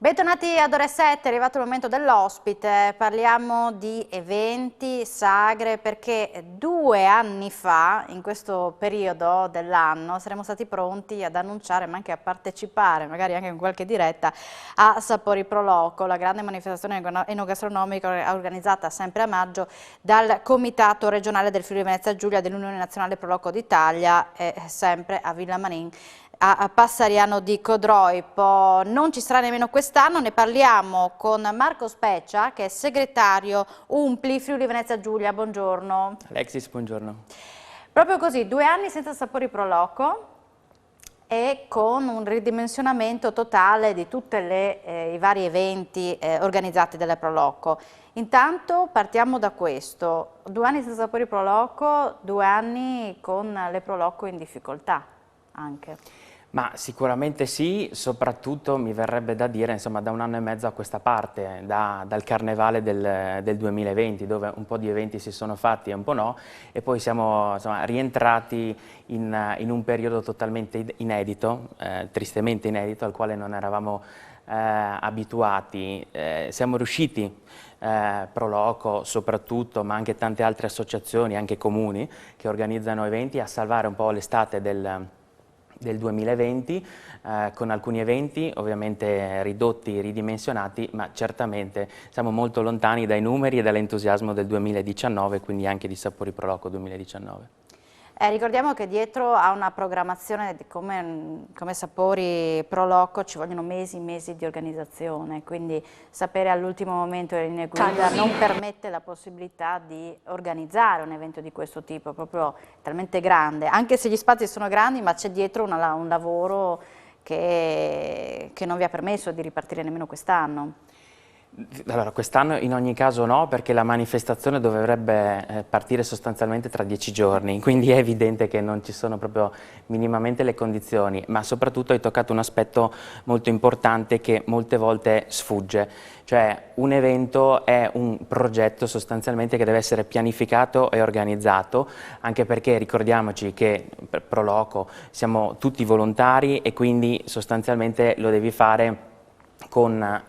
Bentornati ad Ore 7, è arrivato il momento dell'ospite, parliamo di eventi, sagre, perché 2 anni fa, in questo periodo dell'anno, saremmo stati pronti ad annunciare, ma anche a partecipare, magari anche in qualche diretta, a Sapori Pro Loco, la grande manifestazione enogastronomica organizzata sempre a maggio dal Comitato regionale del Friuli Venezia Giulia dell'Unione Nazionale Pro Loco d'Italia, sempre a Villa Manin, a Passariano di Codroipo. Non ci sarà nemmeno quest'anno, ne parliamo con Marco Speccia, che è segretario UMPLI Friuli Venezia Giulia. Buongiorno. Alexis, buongiorno. Proprio così, 2 anni senza Sapori Pro Loco e con un ridimensionamento totale di tutti i vari eventi organizzati dalle Pro Loco. Intanto partiamo da questo, 2 anni senza Sapori Pro Loco, 2 anni con le Pro Loco in difficoltà anche. Ma sicuramente sì, soprattutto mi verrebbe da dire, insomma, da 1 anno e mezzo a questa parte, dal Carnevale del 2020, dove un po' di eventi si sono fatti e un po' no, e poi siamo, insomma, rientrati in un periodo totalmente inedito, tristemente inedito, al quale non eravamo abituati. Siamo riusciti, Pro Loco soprattutto, ma anche tante altre associazioni, anche comuni, che organizzano eventi, a salvare un po' l'estate del 2020, con alcuni eventi ovviamente ridotti, ridimensionati, ma certamente siamo molto lontani dai numeri e dall'entusiasmo del 2019, quindi anche di Sapori Pro Loco 2019. Ricordiamo che dietro a una programmazione come Sapori Pro Loco ci vogliono mesi e mesi di organizzazione, quindi sapere all'ultimo momento le linee guida non permette la possibilità di organizzare un evento di questo tipo, proprio talmente grande, anche se gli spazi sono grandi, ma c'è dietro un lavoro che non vi ha permesso di ripartire nemmeno quest'anno. Allora, quest'anno in ogni caso no, perché la manifestazione dovrebbe partire sostanzialmente tra 10 giorni, quindi è evidente che non ci sono proprio minimamente le condizioni, ma soprattutto hai toccato un aspetto molto importante che molte volte sfugge, cioè un evento è un progetto sostanzialmente che deve essere pianificato e organizzato, anche perché ricordiamoci che per Pro Loco siamo tutti volontari e quindi sostanzialmente lo devi fare con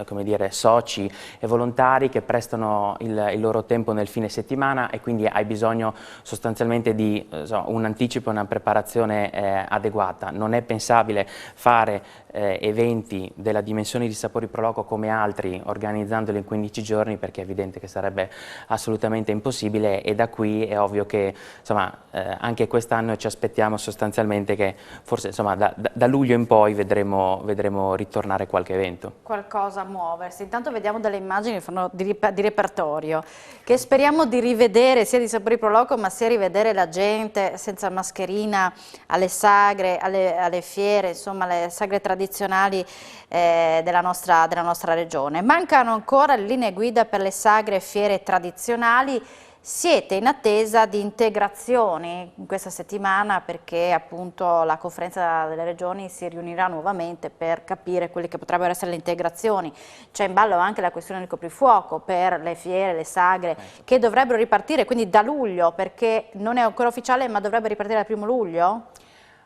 come dire, soci e volontari che prestano il loro tempo nel fine settimana, e quindi hai bisogno sostanzialmente di un anticipo e una preparazione adeguata. Non è pensabile fare eventi della dimensione di Sapori Pro Loco come altri organizzandoli in 15 giorni, perché è evidente che sarebbe assolutamente impossibile, e da qui è ovvio che insomma, anche quest'anno ci aspettiamo sostanzialmente che forse insomma, da luglio in poi vedremo ritornare qualche evento. Qualcosa a muoversi. Intanto vediamo delle immagini di repertorio che speriamo di rivedere sia di Sapori Pro Loco, ma sia rivedere la gente senza mascherina alle sagre, alle fiere, insomma alle sagre tradizionali della nostra regione. Mancano ancora le linee guida per le sagre e fiere tradizionali. Siete in attesa di integrazioni in questa settimana, perché appunto la conferenza delle regioni si riunirà nuovamente per capire quelle che potrebbero essere le integrazioni. C'è in ballo anche la questione del coprifuoco per le fiere, le sagre, che dovrebbero ripartire quindi da luglio, perché non è ancora ufficiale, ma dovrebbe ripartire dal 1° luglio?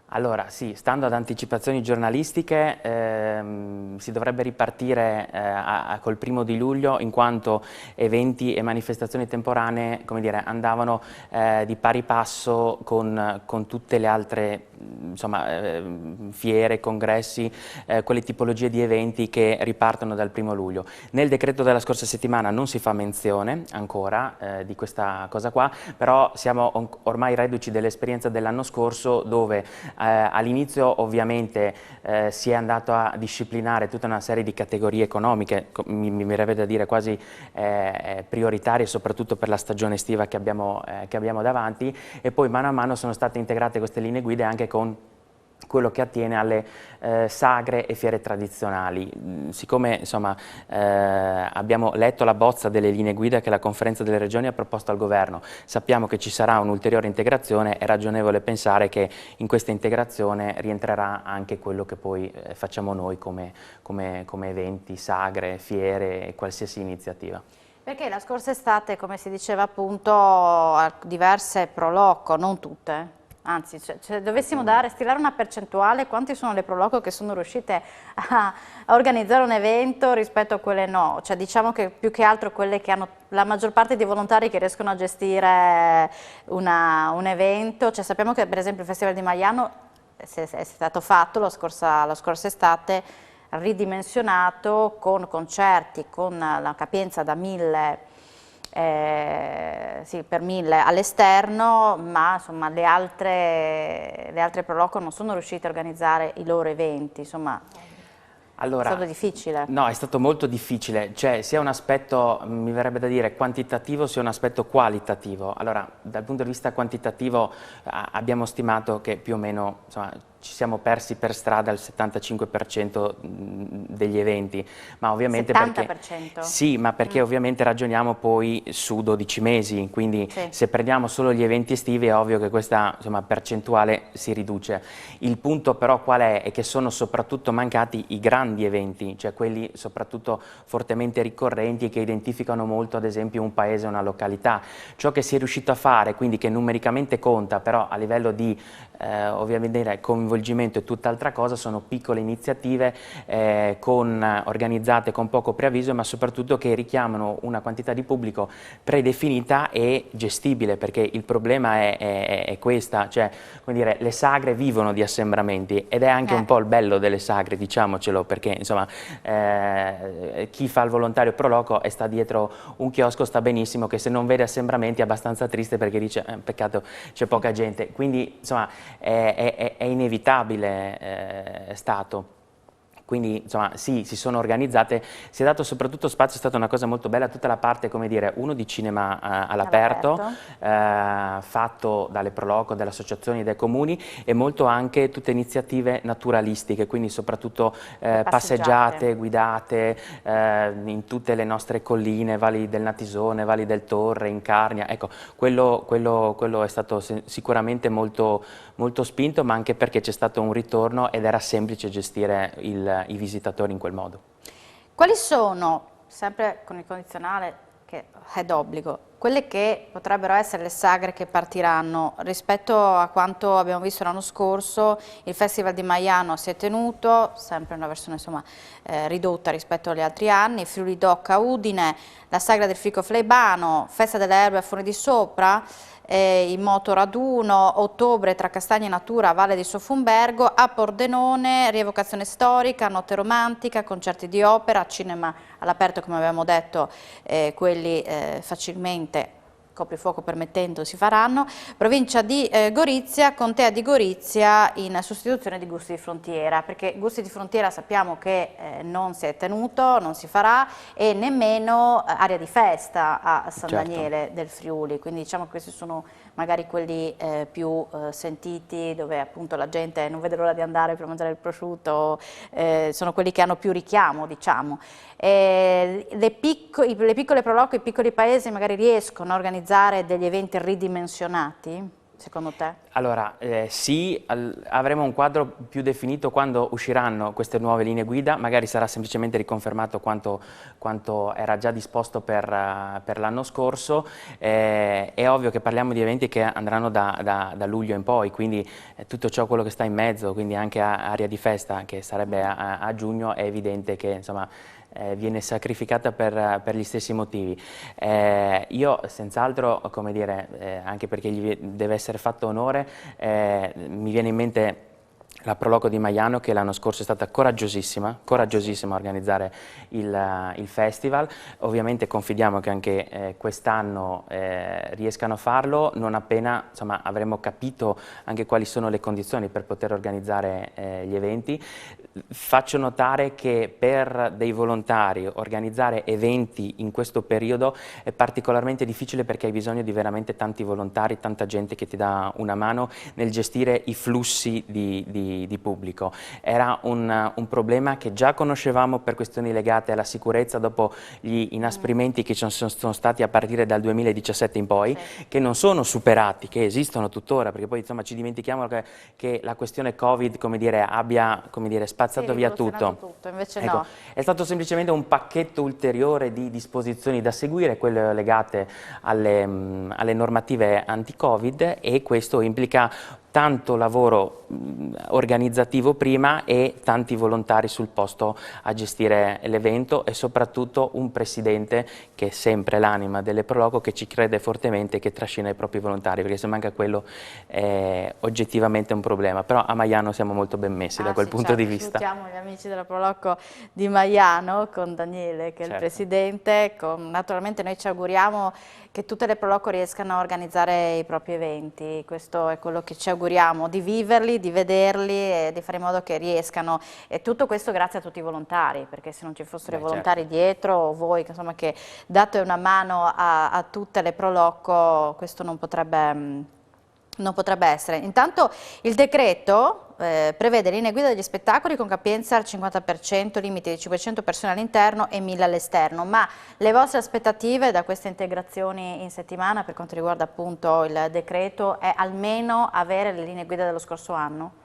Allora sì, stando ad anticipazioni giornalistiche si dovrebbe ripartire col 1° di luglio, in quanto eventi e manifestazioni temporanee, come dire, andavano di pari passo con tutte le altre insomma, fiere, congressi, quelle tipologie di eventi che ripartono dal 1° luglio. Nel decreto della scorsa settimana non si fa menzione ancora di questa cosa qua, però siamo ormai reduci dell'esperienza dell'anno scorso, dove all'inizio ovviamente si è andato a disciplinare tutta una serie di categorie economiche, mi verrebbe da dire quasi prioritarie, soprattutto per la stagione estiva che abbiamo davanti, e poi mano a mano sono state integrate queste linee guida anche con quello che attiene alle sagre e fiere tradizionali. Siccome insomma, abbiamo letto la bozza delle linee guida che la Conferenza delle Regioni ha proposto al Governo, sappiamo che ci sarà un'ulteriore integrazione, è ragionevole pensare che in questa integrazione rientrerà anche quello che poi facciamo noi come eventi, sagre, fiere e qualsiasi iniziativa. Perché la scorsa estate, come si diceva appunto, diverse Pro Loco, non tutte, Anzi, se dovessimo stilare una percentuale, quanti sono le pro loco che sono riuscite a organizzare un evento rispetto a quelle no? Cioè, diciamo che più che altro quelle che hanno la maggior parte dei volontari che riescono a gestire un evento, cioè sappiamo che per esempio il Festival di Maiano è stato fatto la scorsa estate, ridimensionato con concerti, con la capienza da 1000 sì, per 1000 all'esterno, ma insomma le altre pro loco non sono riuscite a organizzare i loro eventi, insomma Allora, è stato difficile. No, è stato molto difficile, cioè sia un aspetto, mi verrebbe da dire, quantitativo sia un aspetto qualitativo. Allora, dal punto di vista quantitativo abbiamo stimato che più o meno, insomma, ci siamo persi per strada il 75% degli eventi, ma ovviamente 70%? perché sì, ma perché ovviamente ragioniamo poi su 12 mesi, quindi sì, se prendiamo solo gli eventi estivi è ovvio che questa, insomma, percentuale si riduce. Il punto però qual è? È che sono soprattutto mancati i grandi eventi, cioè quelli soprattutto fortemente ricorrenti che identificano molto ad esempio un paese o una località. Ciò che si è riuscito a fare, quindi che numericamente conta, però a livello di ovviamente coinvolgimento e tutt'altra cosa, sono piccole iniziative organizzate con poco preavviso, ma soprattutto che richiamano una quantità di pubblico predefinita e gestibile, perché il problema è questa, cioè come dire, le sagre vivono di assembramenti ed è anche un po' il bello delle sagre, diciamocelo, perché insomma chi fa il volontario pro loco e sta dietro un chiosco sta benissimo, che se non vede assembramenti è abbastanza triste perché dice peccato c'è poca gente, quindi insomma è inevitabile, è stato. Quindi insomma sì, si sono organizzate, si è dato soprattutto spazio, è stata una cosa molto bella, tutta la parte, come dire, uno di cinema all'aperto, fatto dalle pro loco, dalle associazioni, dai comuni, e molto anche tutte iniziative naturalistiche, quindi soprattutto passeggiate guidate in tutte le nostre colline, valli del Natisone, valli del Torre, in Carnia, ecco, quello è stato sicuramente molto spinto, ma anche perché c'è stato un ritorno ed era semplice gestire i visitatori in quel modo. Quali sono, sempre con il condizionale che è d'obbligo, quelle che potrebbero essere le sagre che partiranno? Rispetto a quanto abbiamo visto l'anno scorso, il Festival di Maiano si è tenuto, sempre una versione insomma ridotta rispetto agli altri anni, Friuli Doc a Udine, la sagra del Fico Fleibano, Festa delle Erbe a Forni di Sopra, il motoraduno, ottobre tra Castagna e Natura, Valle di Sofumbergo, a Pordenone, rievocazione storica, notte romantica, concerti di opera, cinema all'aperto come abbiamo detto, quelli facilmente, coprifuoco permettendo, si faranno. Provincia di Gorizia, Contea di Gorizia in sostituzione di Gusti di Frontiera, perché Gusti di Frontiera sappiamo che non si è tenuto, non si farà, e nemmeno Aria di Festa a San Daniele del Friuli, quindi diciamo che questi sono magari quelli più sentiti, dove appunto la gente non vede l'ora di andare per mangiare il prosciutto, sono quelli che hanno più richiamo, diciamo. Le piccole pro loco, i piccoli paesi magari riescono a organizzare degli eventi ridimensionati, secondo te? Allora, sì, avremo un quadro più definito quando usciranno queste nuove linee guida, magari sarà semplicemente riconfermato quanto era già disposto per l'anno scorso. È ovvio che parliamo di eventi che andranno da luglio in poi, quindi tutto ciò quello che sta in mezzo, quindi anche Aria di Festa che sarebbe a giugno, è evidente che insomma viene sacrificata per gli stessi motivi. Io senz'altro, come dire, anche perché gli deve essere fatto onore, mi viene in mente la Pro Loco di Maiano, che l'anno scorso è stata coraggiosissima a organizzare il festival. Ovviamente confidiamo che anche quest'anno riescano a farlo, non appena insomma, avremo capito anche quali sono le condizioni per poter organizzare gli eventi. Faccio notare che per dei volontari organizzare eventi in questo periodo è particolarmente difficile, perché hai bisogno di veramente tanti volontari, tanta gente che ti dà una mano nel gestire i flussi di pubblico. Era un problema che già conoscevamo per questioni legate alla sicurezza dopo gli inasprimenti che ci sono stati a partire dal 2017 in poi, che non sono superati, che esistono tuttora, perché poi insomma ci dimentichiamo che la questione Covid, come dire, abbia spazzato via tutto. Invece ecco, no. È stato semplicemente un pacchetto ulteriore di disposizioni da seguire, quelle legate alle normative anti-Covid, e questo implica tanto lavoro organizzativo prima e tanti volontari sul posto a gestire l'evento, e soprattutto un presidente che è sempre l'anima delle Pro Loco, che ci crede fortemente e che trascina i propri volontari, perché se manca quello è oggettivamente un problema. Però a Maiano siamo molto ben messi da quel punto di vista. Salutiamo gli amici della Pro Loco di Maiano con Daniele, che è il presidente. Naturalmente noi ci auguriamo che tutte le Pro Loco riescano a organizzare i propri eventi, questo è quello che ci auguriamo, di viverli, di vederli e di fare in modo che riescano, e tutto questo grazie a tutti i volontari, perché se non ci fossero i volontari dietro, o voi che, insomma, che date una mano a tutte le Pro Loco, questo non potrebbe essere. Intanto il decreto prevede linee guida degli spettacoli con capienza al 50%, limiti di 500 persone all'interno e 1000 all'esterno, ma le vostre aspettative da queste integrazioni in settimana per quanto riguarda appunto il decreto è almeno avere le linee guida dello scorso anno?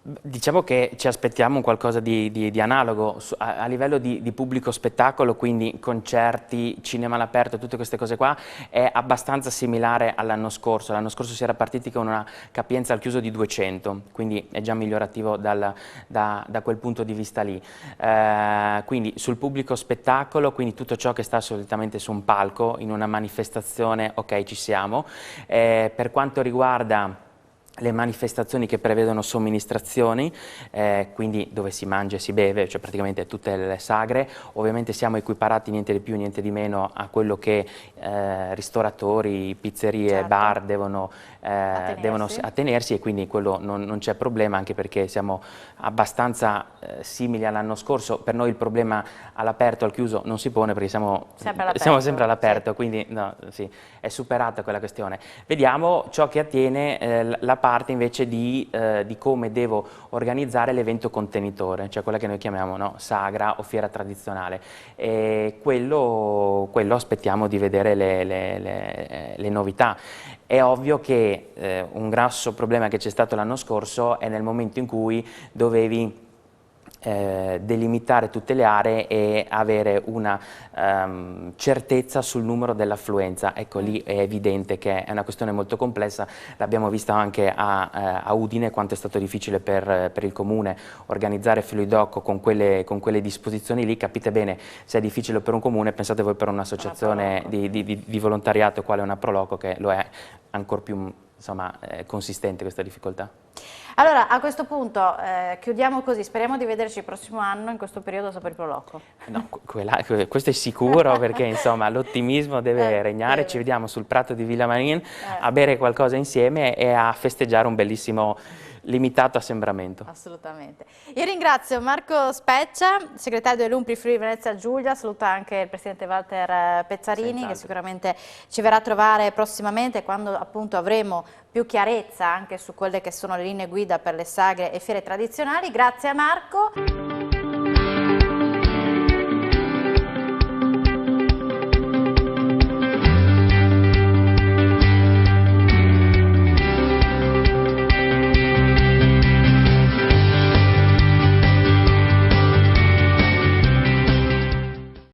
Diciamo che ci aspettiamo un qualcosa di analogo a livello di pubblico spettacolo, quindi concerti, cinema all'aperto, tutte queste cose qua, è abbastanza similare all'anno scorso. L'anno scorso si era partiti con una capienza al chiuso di 200, quindi è già migliorativo da quel punto di vista lì. Quindi sul pubblico spettacolo, quindi tutto ciò che sta solitamente su un palco, in una manifestazione, ok, ci siamo. Per quanto riguarda le manifestazioni che prevedono somministrazioni, quindi dove si mangia e si beve, cioè praticamente tutte le sagre, ovviamente siamo equiparati niente di più, niente di meno a quello che ristoratori, pizzerie, bar devono attenersi, e quindi quello non c'è problema, anche perché siamo abbastanza simili all'anno scorso. Per noi il problema all'aperto, al chiuso non si pone, perché siamo sempre all'aperto, quindi no, sì, è superata quella questione. Vediamo ciò che attiene la parte invece di come devo organizzare l'evento contenitore, cioè quella che noi chiamiamo sagra o fiera tradizionale, e quello aspettiamo di vedere le novità. È ovvio che un grosso problema che c'è stato l'anno scorso è nel momento in cui dovevi delimitare tutte le aree e avere una certezza sul numero dell'affluenza. Ecco, lì è evidente che è una questione molto complessa, l'abbiamo vista anche a Udine quanto è stato difficile per il comune organizzare Fluidocco con quelle disposizioni lì. Capite bene se è difficile per un comune, pensate voi per un'associazione di volontariato quale una Pro Loco, che lo è ancora più, insomma, consistente questa difficoltà. Allora, a questo punto chiudiamo così, speriamo di vederci il prossimo anno in questo periodo a Sapori Pro Loco. No, questo è sicuro, perché insomma l'ottimismo deve regnare. Ci vediamo sul prato di Villa Marin a bere qualcosa insieme e a festeggiare un bellissimo limitato assembramento. Assolutamente. Io ringrazio Marco Speccia, segretario dell'Umpri Friuli Venezia Giulia, saluta anche il presidente Walter Pezzarini, che sicuramente ci verrà a trovare prossimamente quando appunto avremo più chiarezza anche su quelle che sono le linee guida per le sagre e fiere tradizionali. Grazie a Marco.